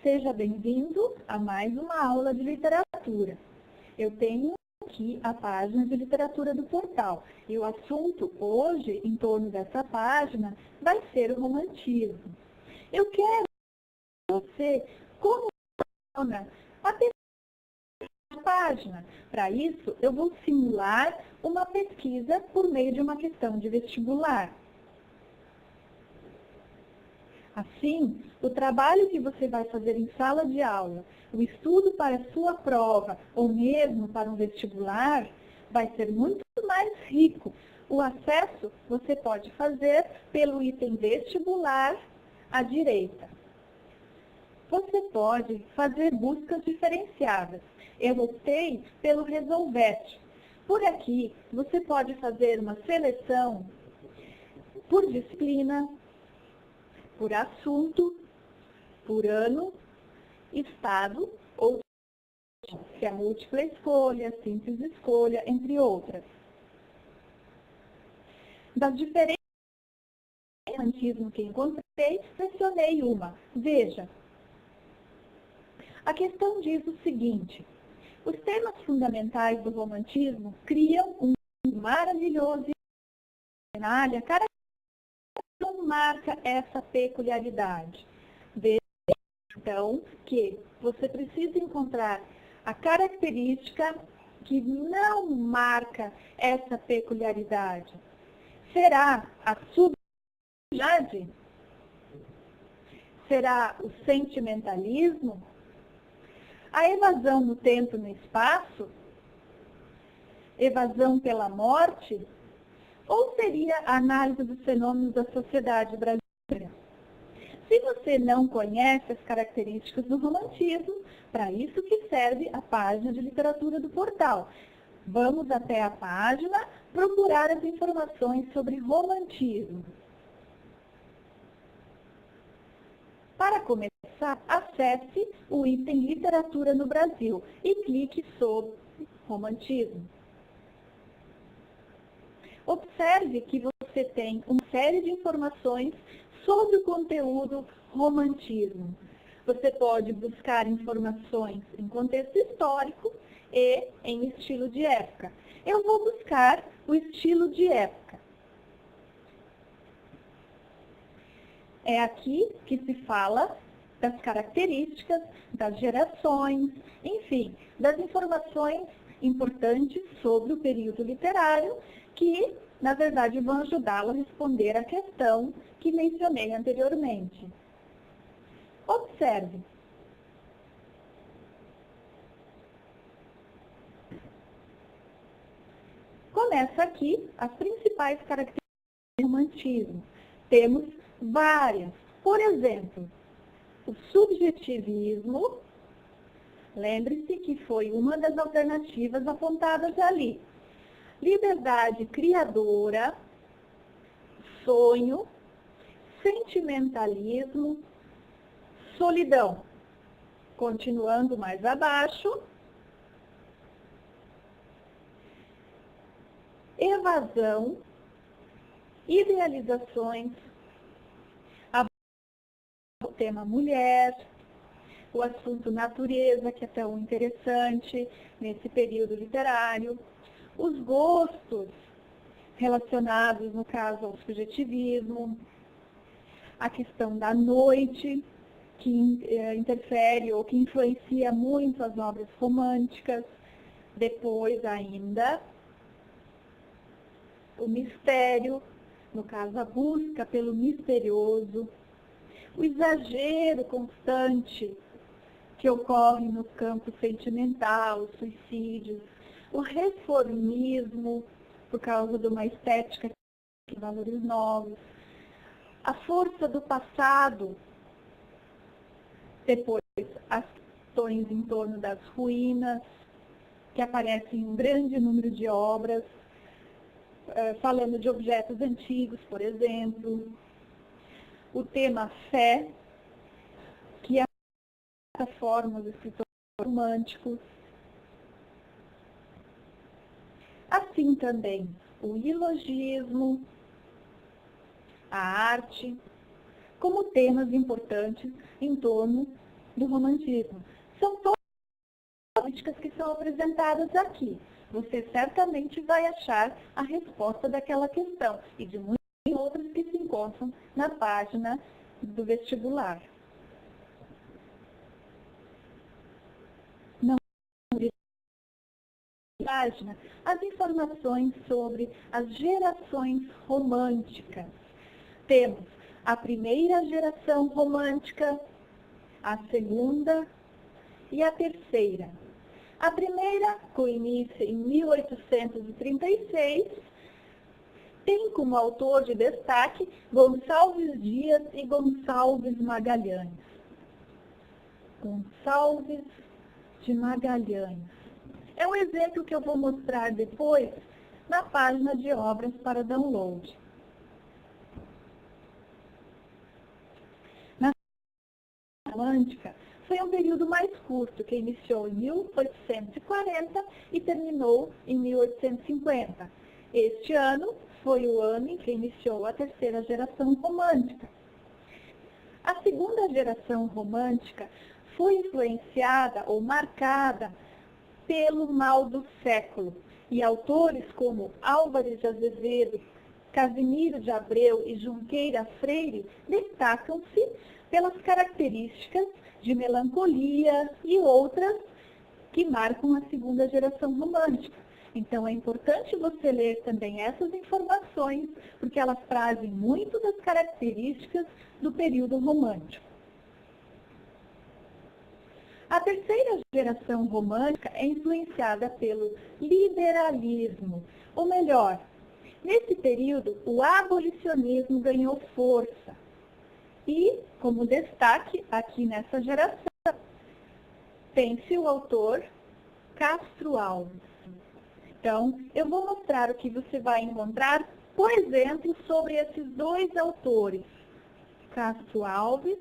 Seja bem-vindo a mais uma aula de literatura. Eu tenho aqui a página de literatura do portal. E o assunto hoje, em torno dessa página, vai ser o romantismo. Eu quero que você como funciona a página. Para isso, eu vou simular uma pesquisa por meio de uma questão de vestibular. Assim, o trabalho que você vai fazer em sala de aula, o estudo para a sua prova ou mesmo para um vestibular, vai ser muito mais rico. O acesso você pode fazer pelo item vestibular à direita. Você pode fazer buscas diferenciadas. Eu optei pelo Resolvete. Por aqui, você pode fazer uma seleção por disciplina, por assunto, por ano, estado, ou se é múltipla escolha, simples escolha, entre outras. Das diferentes romantismo que encontrei, selecionei uma. Veja, a questão diz o seguinte: os temas fundamentais do romantismo criam um maravilhoso cenário, não marca essa peculiaridade. Veja, então, que você precisa encontrar a característica que não marca essa peculiaridade. Será a subjetividade? Será o sentimentalismo? A evasão no tempo e no espaço? Evasão pela morte? Ou seria a análise dos fenômenos da sociedade brasileira? Se você não conhece as características do romantismo, para isso que serve a página de literatura do portal. Vamos até a página procurar as informações sobre romantismo. Para começar, acesse o item Literatura no Brasil e clique sobre Romantismo. Observe que você tem uma série de informações sobre o conteúdo romantismo. Você pode buscar informações em contexto histórico e em estilo de época. Eu vou buscar o estilo de época. É aqui que se fala das características, das gerações, enfim, das informações importantes sobre o período literário que, na verdade, vão ajudá-lo a responder a questão que mencionei anteriormente. Observe. Começa aqui as principais características do romantismo. Temos várias. Por exemplo, o subjetivismo. Lembre-se que foi uma das alternativas apontadas ali. Liberdade criadora, sonho, sentimentalismo, solidão. Continuando mais abaixo, evasão, idealizações, o tema mulher, o assunto natureza, que é tão interessante nesse período literário, os gostos relacionados, no caso, ao subjetivismo, a questão da noite, que interfere ou que influencia muito as obras românticas, depois ainda o mistério, no caso, a busca pelo misterioso, o exagero constante que ocorre no campo sentimental, os suicídios, o reformismo, por causa de uma estética de valores novos, a força do passado, depois as questões em torno das ruínas, que aparecem em um grande número de obras, falando de objetos antigos, por exemplo, o tema fé, que é a forma dos escritores românticos. Assim também o ilogismo, a arte, como temas importantes em torno do romantismo. São todas as políticas que são apresentadas aqui. Você certamente vai achar a resposta daquela questão e de muitas outras que se encontram na página do vestibular. Não página as informações sobre as gerações românticas. Temos a primeira geração romântica, a segunda e a terceira. A primeira, com início em 1836, tem como autor de destaque Gonçalves Dias e Gonçalves Magalhães. Gonçalves de Magalhães. É um exemplo que eu vou mostrar depois na página de obras para download. Na romântica, foi um período mais curto, que iniciou em 1840 e terminou em 1850. Este ano foi o ano em que iniciou a terceira geração romântica. A segunda geração romântica foi influenciada ou marcada pelo mal do século, e autores como Álvares de Azevedo, Casimiro de Abreu e Junqueira Freire destacam-se pelas características de melancolia e outras que marcam a segunda geração romântica. Então, é importante você ler também essas informações, porque elas trazem muito das características do período romântico. A terceira geração romântica é influenciada pelo liberalismo, ou melhor, nesse período o abolicionismo ganhou força. E, como destaque aqui nessa geração, tem-se o autor Castro Alves. Então, eu vou mostrar o que você vai encontrar, por exemplo, sobre esses dois autores, Castro Alves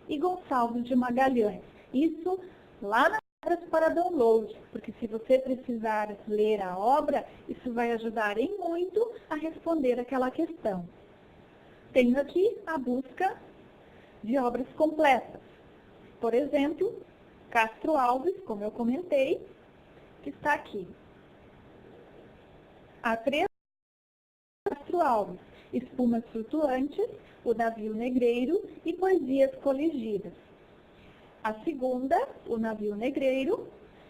e Gonçalves de Magalhães. Isso lá nas obras para download, porque se você precisar ler a obra, isso vai ajudar em muito a responder aquela questão. Tenho aqui a busca de obras completas. Por exemplo, Castro Alves, como eu comentei, que está aqui. A três Castro Alves, Espumas Flutuantes, O Navio Negreiro e Poesias Coligidas. A segunda, O Navio Negreiro,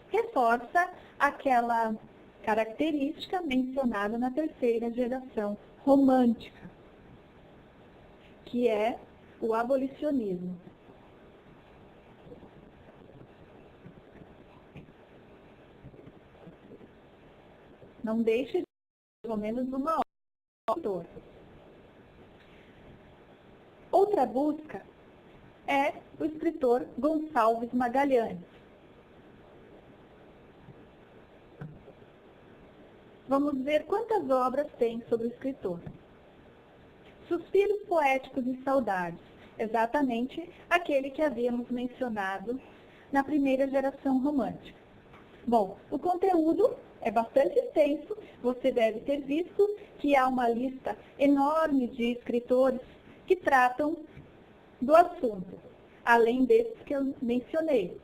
reforça aquela característica mencionada na terceira geração romântica, que é o abolicionismo. Não deixe de pelo menos uma autor. Outra busca é o escritor Gonçalves Magalhães. Vamos ver quantas obras tem sobre o escritor. Suspiros Poéticos e Saudades, exatamente aquele que havíamos mencionado na primeira geração romântica. Bom, o conteúdo é bastante extenso, você deve ter visto que há uma lista enorme de escritores que tratam do assunto, além desses que eu mencionei.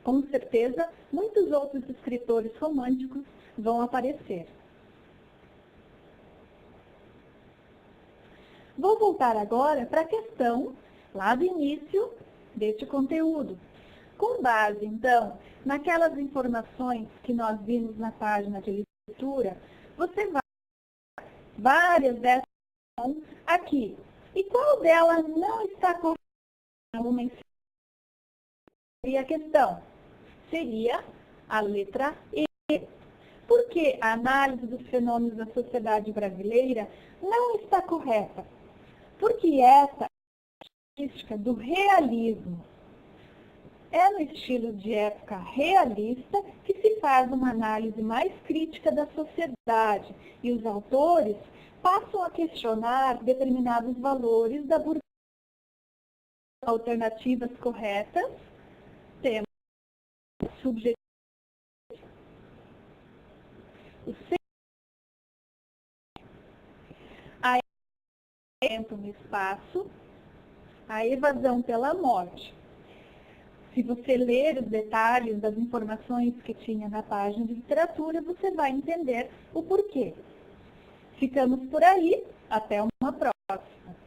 Com certeza, muitos outros escritores românticos vão aparecer. Vou voltar agora para a questão lá do início deste conteúdo. Com base, então, naquelas informações que nós vimos na página de leitura, você vai várias dessas aqui. E qual delas não está correta? Seria a questão. Seria a letra E. Porque a análise dos fenômenos da sociedade brasileira não está correta. Porque essa característica do realismo é no estilo de época realista que se faz uma análise mais crítica da sociedade e os autores passam a questionar determinados valores da burguesia. Alternativas corretas, temos subjetivo. A tempo no espaço, a evasão pela morte. Se você ler os detalhes das informações que tinha na página de literatura, você vai entender o porquê. Ficamos por aí, até uma próxima.